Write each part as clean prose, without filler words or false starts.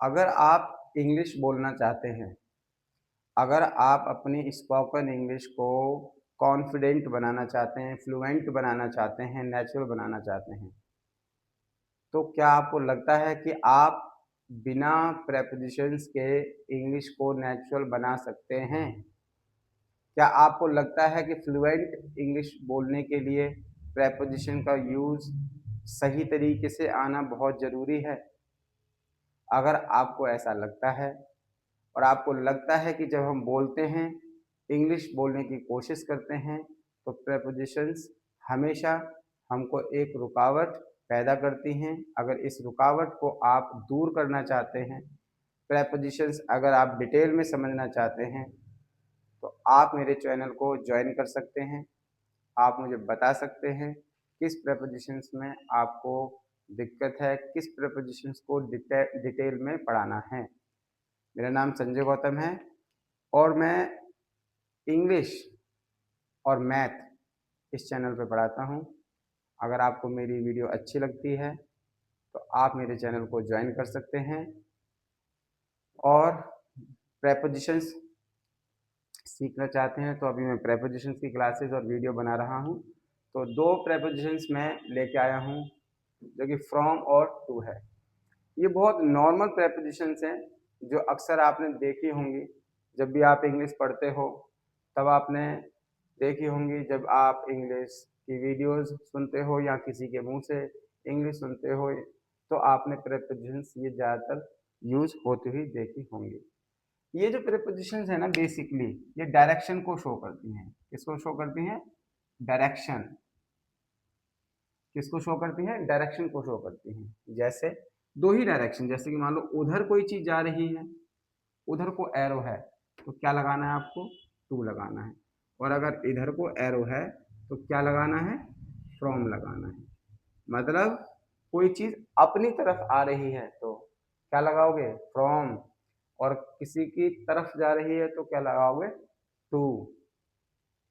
अगर आप इंग्लिश बोलना चाहते हैं, अगर आप अपनी स्पोकन इंग्लिश को कॉन्फिडेंट बनाना चाहते हैं, फ्लुएंट बनाना चाहते हैं, नेचुरल बनाना चाहते हैं, तो क्या आपको लगता है कि आप बिना प्रेपोजिशंस के इंग्लिश को नेचुरल बना सकते हैं? क्या आपको लगता है कि फ्लुएंट इंग्लिश बोलने के लिए प्रेपोजिशन का यूज़ सही तरीके से आना बहुत ज़रूरी है? अगर आपको ऐसा लगता है और आपको लगता है कि जब हम बोलते हैं, इंग्लिश बोलने की कोशिश करते हैं, तो प्रेपोजिशंस हमेशा हमको एक रुकावट पैदा करती हैं। अगर इस रुकावट को आप दूर करना चाहते हैं, प्रेपोजिशंस अगर आप डिटेल में समझना चाहते हैं, तो आप मेरे चैनल को जॉइन कर सकते हैं। आप मुझे बता सकते हैं किस प्रेपोजिशंस में आपको दिक्कत है, किस प्रेपोजिशंस को डिटेल में पढ़ाना है। मेरा नाम संजय गौतम है और मैं इंग्लिश और मैथ इस चैनल पे पढ़ाता हूँ। अगर आपको मेरी वीडियो अच्छी लगती है तो आप मेरे चैनल को ज्वाइन कर सकते हैं और प्रेपोजिशंस सीखना चाहते हैं तो अभी मैं प्रेपोजिशंस की क्लासेस और वीडियो बना रहा हूँ। तो 2 प्रेपोजिशंस मैं लेके आया हूँ जो कि फ्रॉम और टू है। ये बहुत नॉर्मल प्रेपोजिशंस हैं जो अक्सर आपने देखी होंगी जब भी आप इंग्लिश पढ़ते हो, तब आपने देखी होंगी जब आप इंग्लिश की वीडियोस सुनते हो या किसी के मुंह से इंग्लिश सुनते हो, तो आपने प्रेपोजिशंस ये ज़्यादातर यूज़ होती हुई देखी होंगी। ये जो प्रेपोजिशंस है ना, बेसिकली ये डायरेक्शन को शो करती हैं। किसको शो करती हैं? डायरेक्शन। किसको शो करती हैं? डायरेक्शन को शो करती हैं। जैसे दो ही डायरेक्शन, जैसे कि मान लो उधर कोई चीज जा रही है, उधर को एरो है, तो क्या लगाना है आपको? टू लगाना है। और अगर इधर को एरो है तो क्या लगाना है? फ्रॉम लगाना है। मतलब कोई चीज अपनी तरफ आ रही है तो क्या लगाओगे? फ्रॉम। और किसी की तरफ जा रही है तो क्या लगाओगे? टू।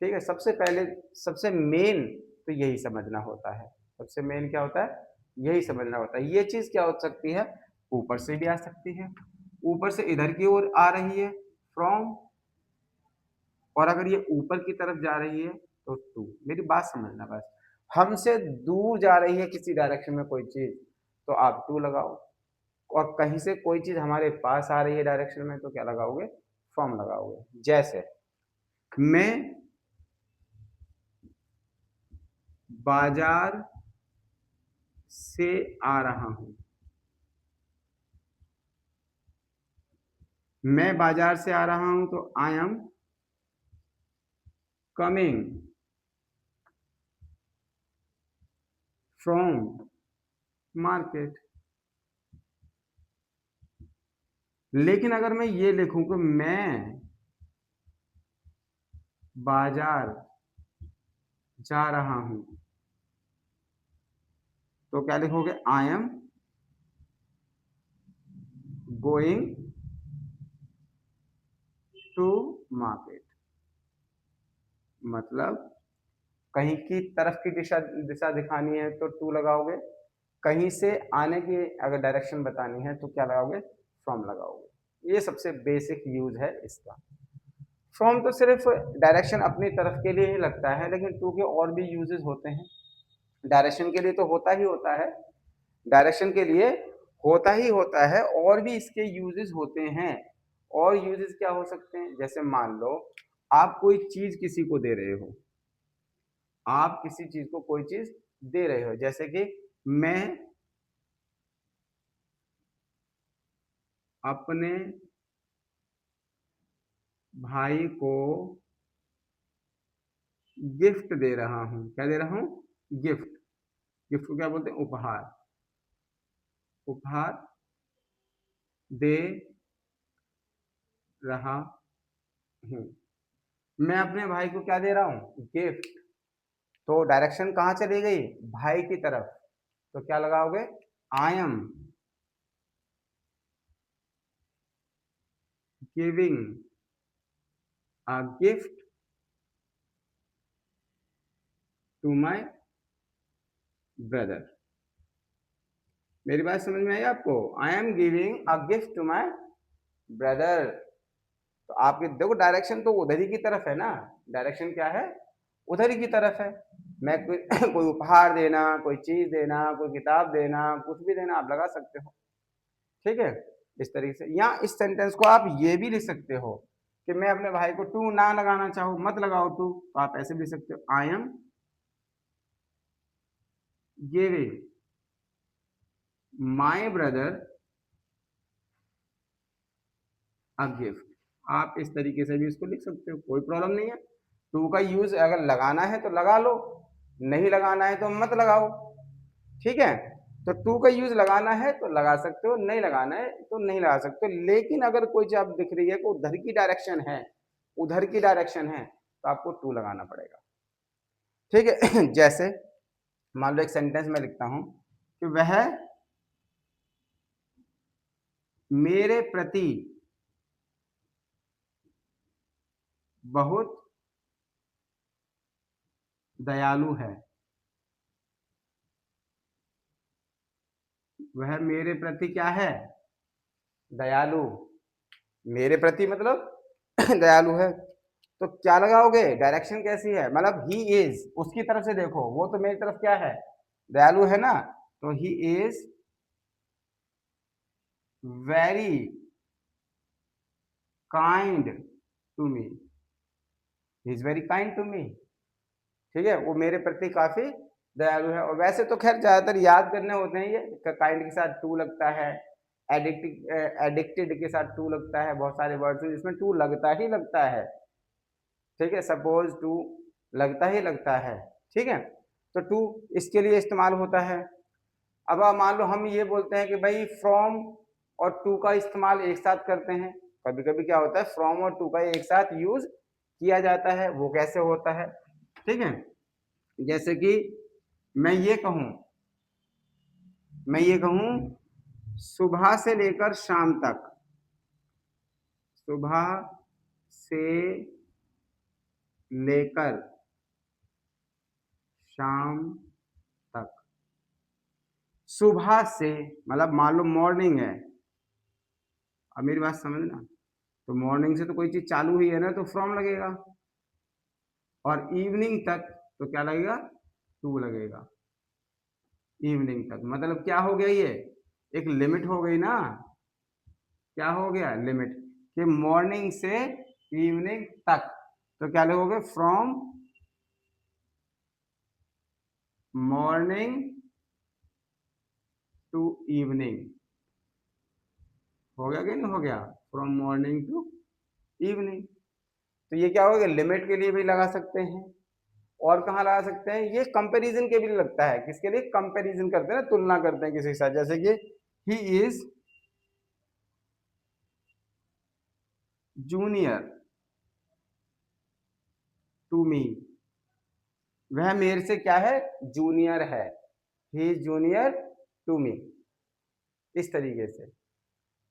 ठीक है, सबसे पहले सबसे मेन तो यही समझना होता है। सबसे मेन क्या होता है? यही समझना होता है। ये चीज क्या हो सकती है? ऊपर से भी आ सकती है, ऊपर से इधर की ओर आ रही है फ्रॉम, और अगर ये ऊपर की तरफ जा रही है तो टू। मेरी बात समझना बस। हमसे दूर जा रही है किसी डायरेक्शन में कोई चीज तो आप टू लगाओ, और कहीं से कोई चीज हमारे पास आ रही है डायरेक्शन में तो क्या लगाओगे? फ्रॉम लगाओगे। जैसे मैं बाजार से आ रहा हूं, मैं बाजार से आ रहा हूं तो I am coming from market. लेकिन अगर मैं ये लिखूं कि मैं बाजार जा रहा हूं, तो क्या लिखोगे? I am going to market. मतलब कहीं की तरफ की दिशा दिशा दिखानी है तो टू लगाओगे, कहीं से आने की अगर डायरेक्शन बतानी है तो क्या लगाओगे? फ्रॉम लगाओगे। ये सबसे बेसिक यूज है इसका। फ्रॉम तो सिर्फ डायरेक्शन अपनी तरफ के लिए ही लगता है, लेकिन टू के और भी यूजेस होते हैं। डायरेक्शन के लिए तो होता ही होता है, डायरेक्शन के लिए होता ही होता है, और भी इसके यूजेस होते हैं। और यूजेस क्या हो सकते हैं? जैसे मान लो आप कोई चीज किसी को दे रहे हो, आप किसी चीज को कोई चीज दे रहे हो, जैसे कि मैं अपने भाई को गिफ्ट दे रहा हूं। क्या दे रहा हूं? गिफ्ट। गिफ्ट को क्या बोलते हैं? उपहार। उपहार दे रहा हूं। मैं अपने भाई को क्या दे रहा हूं? गिफ्ट। तो डायरेक्शन कहां चली गई? भाई की तरफ। तो क्या लगाओगे? I am giving a gift to my brother. मेरी बात समझ में आई आपको? I am giving a gift to my brother. तो आपके देखो डायरेक्शन तो उधर ही की तरफ है ना, डायरेक्शन क्या है, उधर ही की तरफ है। मैं कोई कोई उपहार देना, कोई चीज देना, कोई किताब देना, कुछ भी देना आप लगा सकते हो, ठीक है। इस तरीके से, या इस सेंटेंस को आप ये भी लिख सकते हो कि मैं अपने भाई को टू ना लगाना चाहूँ, मत लगाओ टू, तो आप ऐसे भी लिख सकते हो, आई am giving my brother a gift. आप इस तरीके से भी इसको लिख सकते हो, कोई प्रॉब्लम नहीं है। टू का यूज अगर लगाना है तो लगा लो, नहीं लगाना है तो मत लगाओ, ठीक है। तो टू का यूज लगाना है तो लगा सकते हो, नहीं लगाना है तो नहीं लगा सकते हो। लेकिन अगर कोई चीज आप दिख रही है कि उधर की डायरेक्शन है, उधर की डायरेक्शन है, तो आपको टू लगाना पड़ेगा, ठीक है। जैसे मान लो एक सेंटेंस में लिखता हूं कि वह मेरे प्रति बहुत दयालु है। वह मेरे प्रति क्या है, दयालु। मेरे प्रति मतलब दयालु है, तो क्या लगाओगे, डायरेक्शन कैसी है, मतलब ही इज, उसकी तरफ से देखो, वो तो मेरी तरफ क्या है, दयालु है ना, तो he is very kind to me, he is very kind to me, ठीक है। वो मेरे प्रति काफी दयालु है। और वैसे तो खैर ज्यादातर याद करने होते हैं, ये काइंड के साथ टू लगता है, एडिक्टेड के साथ टू लगता है, बहुत सारे वर्ड्स हैं जिसमें टू लगता ही लगता है, ठीक है। सपोज टू लगता ही लगता है, ठीक है। तो टू इसके लिए इस्तेमाल होता है। अब आप मान लो हम ये बोलते हैं कि भाई फ्रॉम और टू का इस्तेमाल एक साथ करते हैं, कभी कभी क्या होता है फ्रॉम और टू का एक साथ यूज किया जाता है, वो कैसे होता है, ठीक है। जैसे कि मैं ये कहूं, मैं ये कहूं सुबह से लेकर शाम तक, सुबह से लेकर शाम तक। सुबह से मतलब मान लो मॉर्निंग है, अब मेरी बात समझना, तो मॉर्निंग से तो कोई चीज चालू हुई है ना, तो फ्रॉम लगेगा, और इवनिंग तक तो क्या लगेगा, टू लगेगा। इवनिंग तक मतलब क्या हो गया, ये एक लिमिट हो गई ना, क्या हो गया लिमिट, कि मॉर्निंग से इवनिंग तक, तो क्या लगोगे, फ्रॉम मॉर्निंग टू इवनिंग, हो गया कि नहीं हो गया, फ्रॉम मॉर्निंग टू इवनिंग। तो ये क्या हो गया, लिमिट के लिए भी लगा सकते हैं, और कहाँ लगा सकते हैं, ये कंपैरिजन के भी लगता है, किसके लिए, कंपैरिजन करते हैं ना, तुलना करते हैं किसी के साथ, जैसे कि he is junior to me, वह मेरे से क्या है, जूनियर है, he is junior to me, इस तरीके से।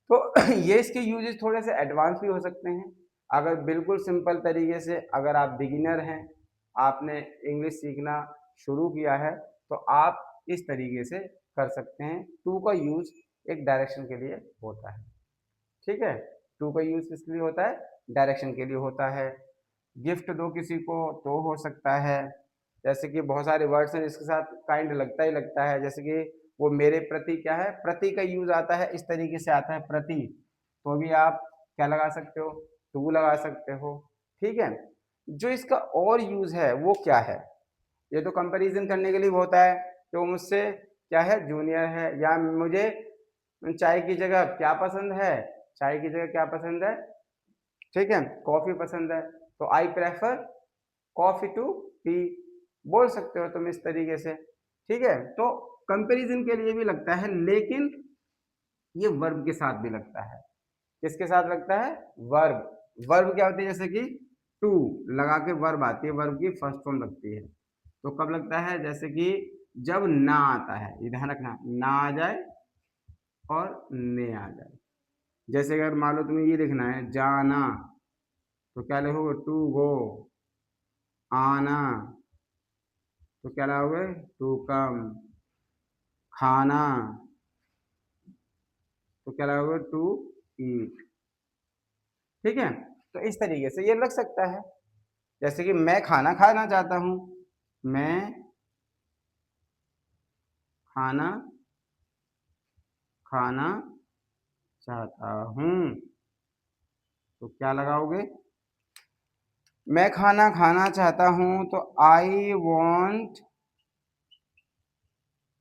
तो ये इसके यूजेस थोड़े से एडवांस भी हो सकते हैं। अगर बिल्कुल सिंपल तरीके से, अगर आप बिगिनर हैं, आपने इंग्लिश सीखना शुरू किया है, तो आप इस तरीके से कर सकते हैं। टू का यूज एक डायरेक्शन के लिए होता है, ठीक है। टू का यूज किस लिए होता है, डायरेक्शन के लिए होता है। गिफ्ट दो किसी को तो हो सकता है, जैसे कि बहुत सारे वर्ड्स हैं जिसके साथ काइंड लगता ही लगता है, जैसे कि वो मेरे प्रति क्या है, प्रति का यूज आता है, इस तरीके से आता है प्रति, तो भी आप क्या लगा सकते हो, टू लगा सकते हो, ठीक है। जो इसका और यूज है वो क्या है, ये तो कंपैरिजन करने के लिए होता है कि वो मुझसे क्या है, जूनियर है, या मुझे चाय की जगह क्या पसंद है, चाय की जगह क्या पसंद है, ठीक है, कॉफी पसंद है, तो I prefer coffee to tea, बोल सकते हो तुम इस तरीके से, ठीक है। तो कंपैरिजन के लिए भी लगता है, लेकिन ये वर्ब के साथ भी लगता है, किसके साथ लगता है, वर्ब। वर्ब क्या होती है, जैसे कि टू लगा के वर्ब आती है, वर्ब की फर्स्ट फॉर्म लगती है, तो कब लगता है, जैसे कि जब ना आता है, ये ध्यान रखना, ना आ जाए और ने आ जाए। जैसे अगर मान लो तुम्हें ये लिखना है जाना, तो क्या लिखोगे, टू गो। आना, तो क्या लाओगे, टू कम। खाना, तो क्या लगाओगे, टू ईट। ठीक है, तो इस तरीके से ये लग सकता है। जैसे कि मैं खाना खाना चाहता हूं, मैं खाना खाना चाहता हूं, तो क्या लगाओगे, मैं खाना खाना चाहता हूं तो I want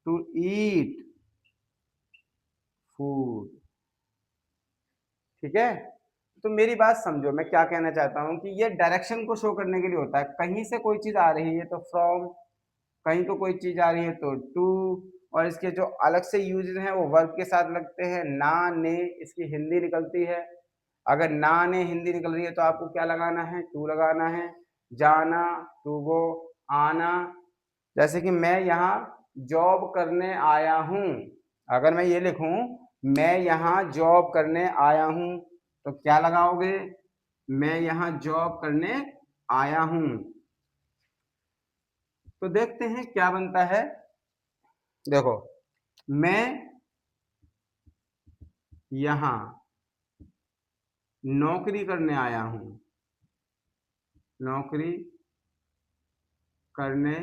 to eat food. ठीक है, तो मेरी बात समझो, मैं क्या कहना चाहता हूं कि ये डायरेक्शन को शो करने के लिए होता है। कहीं से कोई चीज आ रही है तो फ्रॉम, कहीं तो कोई चीज आ रही है तो टू, और इसके जो अलग से यूजेस हैं वो वर्ब के साथ लगते हैं। ना, ने, इसकी हिंदी निकलती है। अगर ना ने हिंदी निकल रही है तो आपको क्या लगाना है, टू लगाना है। जाना, टू गो, आना। जैसे कि मैं यहाँ जॉब करने आया हूँ, अगर मैं ये लिखूं मैं यहाँ जॉब करने आया हूँ, तो क्या लगाओगे, मैं यहाँ जॉब करने आया हूँ। तो देखते हैं क्या बनता है। देखो, मैं यहाँ नौकरी करने आया हूँ, नौकरी करने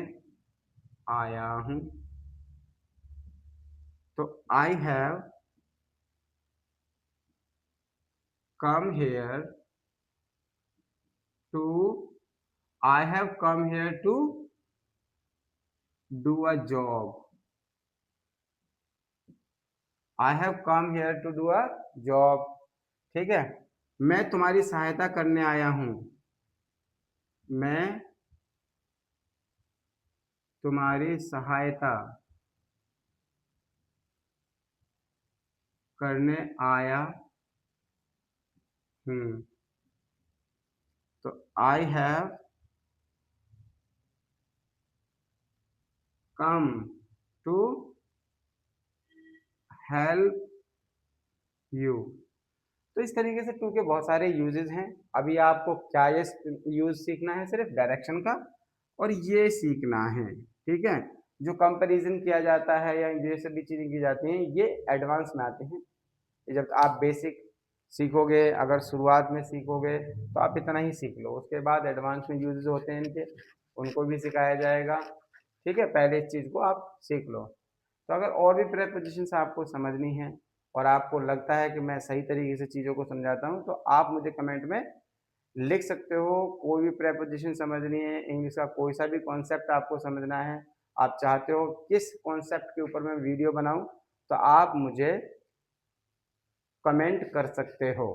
आया हूँ, तो I have come here to, I have come here to do a job, I have come here to do a job. ठीक है, मैं तुम्हारी सहायता करने आया हूँ, मैं तुम्हारी सहायता करने आया हूँ, तो I have come to help you. तो इस तरीके से टू के बहुत सारे यूजेस हैं। अभी आपको क्या ये यूज सीखना है, सिर्फ डायरेक्शन का, और ये सीखना है। ठीक है, जो कंपैरिजन किया जाता है या ये सभी चीज़ें की जाती हैं ये एडवांस में आते हैं। ये जब आप बेसिक सीखोगे, अगर शुरुआत में सीखोगे तो आप इतना ही सीख लो, उसके बाद एडवांस में यूजेस होते हैं इनके, उनको भी सिखाया जाएगा। ठीक है, पहले इस चीज़ को आप सीख लो। तो अगर और भी प्रेपोजिशंस आपको समझनी है और आपको लगता है कि मैं सही तरीके से चीज़ों को समझाता हूँ, तो आप मुझे कमेंट में लिख सकते हो। कोई भी प्रेपोजिशन समझनी है, इंग्लिश का कोई सा भी कॉन्सेप्ट आपको समझना है, आप चाहते हो किस कॉन्सेप्ट के ऊपर मैं वीडियो बनाऊं, तो आप मुझे कमेंट कर सकते हो।